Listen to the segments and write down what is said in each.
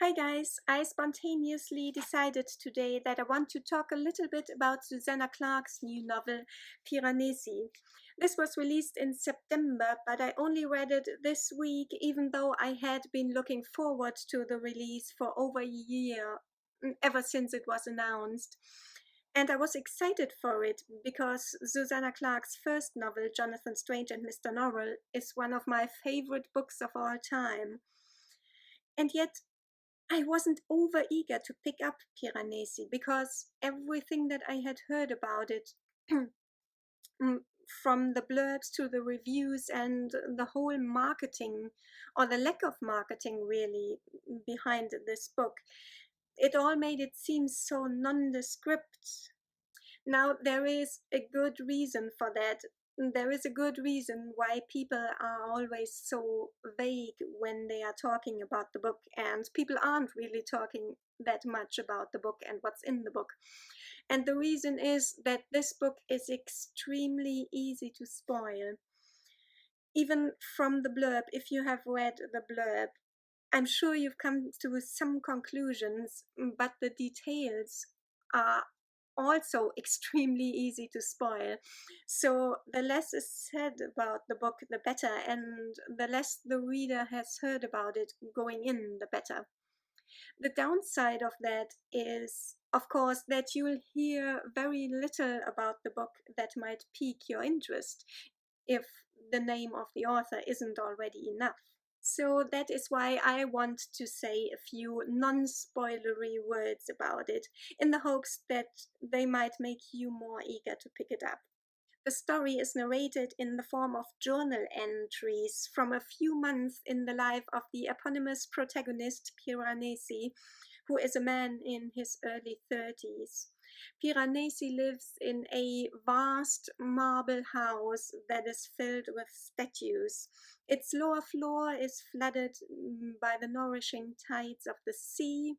Hi guys, I spontaneously decided today that I want to talk a little bit about Susanna Clarke's new novel, Piranesi. This was released in September, but I only read it this week, even though I had been looking forward to the release for over a year, ever since it was announced. And I was excited for it because Susanna Clarke's first novel, Jonathan Strange and Mr Norrell, is one of my favorite books of all time. And yet, I wasn't over eager to pick up Piranesi because everything that I had heard about it, from the blurbs to the reviews and the whole marketing, or the lack of marketing really, behind this book, it all made it seem so nondescript. Now, there is a good reason for that. There is a good reason why people are always so vague when they are talking about the book, and people aren't really talking that much about the book and what's in the book. And the reason is that this book is extremely easy to spoil. Even from the blurb, if you have read the blurb, I'm sure you've come to some conclusions, but the details are also extremely easy to spoil. So the less is said about the book, the better, and the less the reader has heard about it going in, the better. The downside of that is, of course, that you'll hear very little about the book that might pique your interest, if the name of the author isn't already enough. So that is why I want to say a few non-spoilery words about it, in the hopes that they might make you more eager to pick it up. The story is narrated in the form of journal entries from a few months in the life of the eponymous protagonist Piranesi, who is a man in his early 30s. Piranesi lives in a vast marble house that is filled with statues. Its lower floor is flooded by the nourishing tides of the sea.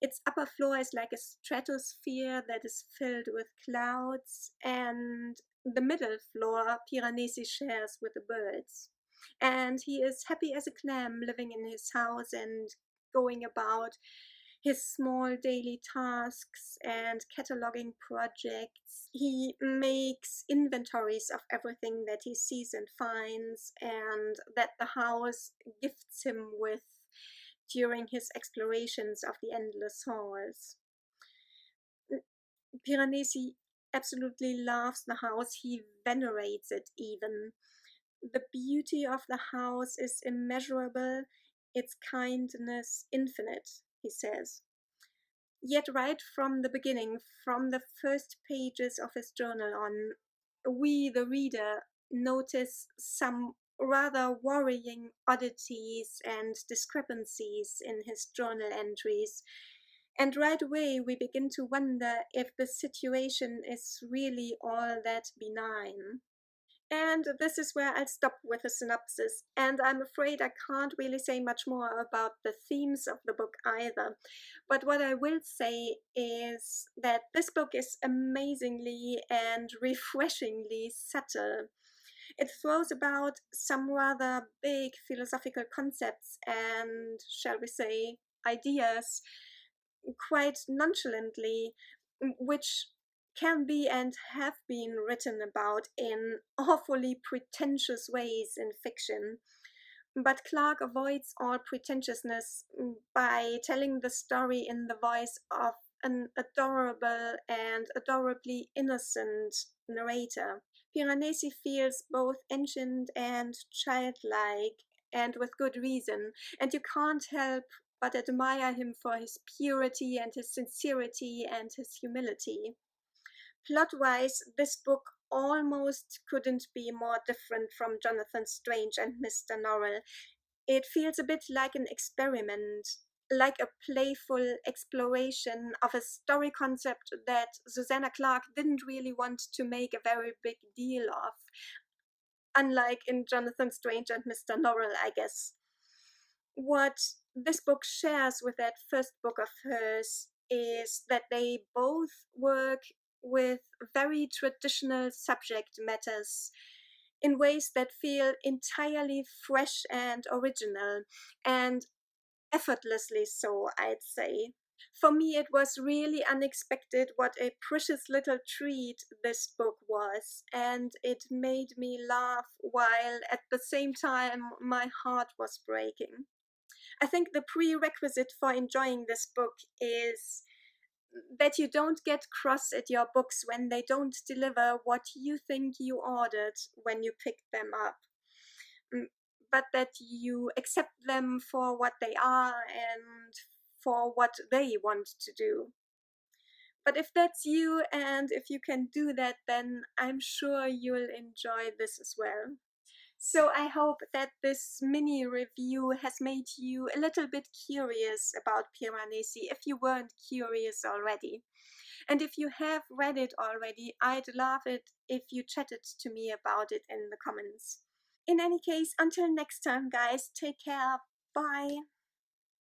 Its upper floor is like a stratosphere that is filled with clouds, and the middle floor Piranesi shares with the birds. And he is happy as a clam living in his house and going about his small daily tasks and cataloging projects. He makes inventories of everything that he sees and finds, and that the house gifts him with during his explorations of the endless halls. Piranesi absolutely loves the house, he venerates it even. The beauty of the house is immeasurable, its kindness infinite, he says. Yet, right from the beginning, from the first pages of his journal on, we, the reader, notice some rather worrying oddities and discrepancies in his journal entries. And right away, we begin to wonder if the situation is really all that benign. And this is where I'll stop with a synopsis. And I'm afraid I can't really say much more about the themes of the book either. But what I will say is that this book is amazingly and refreshingly subtle. It throws about some rather big philosophical concepts and, shall we say, ideas quite nonchalantly, which can be and have been written about in awfully pretentious ways in fiction. But Clarke avoids all pretentiousness by telling the story in the voice of an adorable and adorably innocent narrator. Piranesi feels both ancient and childlike, and with good reason, and you can't help but admire him for his purity and his sincerity and his humility. Plot-wise, this book almost couldn't be more different from Jonathan Strange and Mr Norrell. It feels a bit like an experiment, like a playful exploration of a story concept that Susanna Clarke didn't really want to make a very big deal of, unlike in Jonathan Strange and Mr Norrell, I guess. What this book shares with that first book of hers is that they both work with very traditional subject matters in ways that feel entirely fresh and original. And effortlessly so, I'd say. For me, it was really unexpected what a precious little treat this book was, and it made me laugh while at the same time my heart was breaking. I think the prerequisite for enjoying this book is that you don't get cross at your books when they don't deliver what you think you ordered when you picked them up. Mm, but that you accept them for what they are and for what they want to do. But if that's you and if you can do that, then I'm sure you'll enjoy this as well. So I hope that this mini review has made you a little bit curious about Piranesi if you weren't curious already. And if you have read it already, I'd love it if you chatted to me about it in the comments. In any case, until next time, guys, take care. Bye.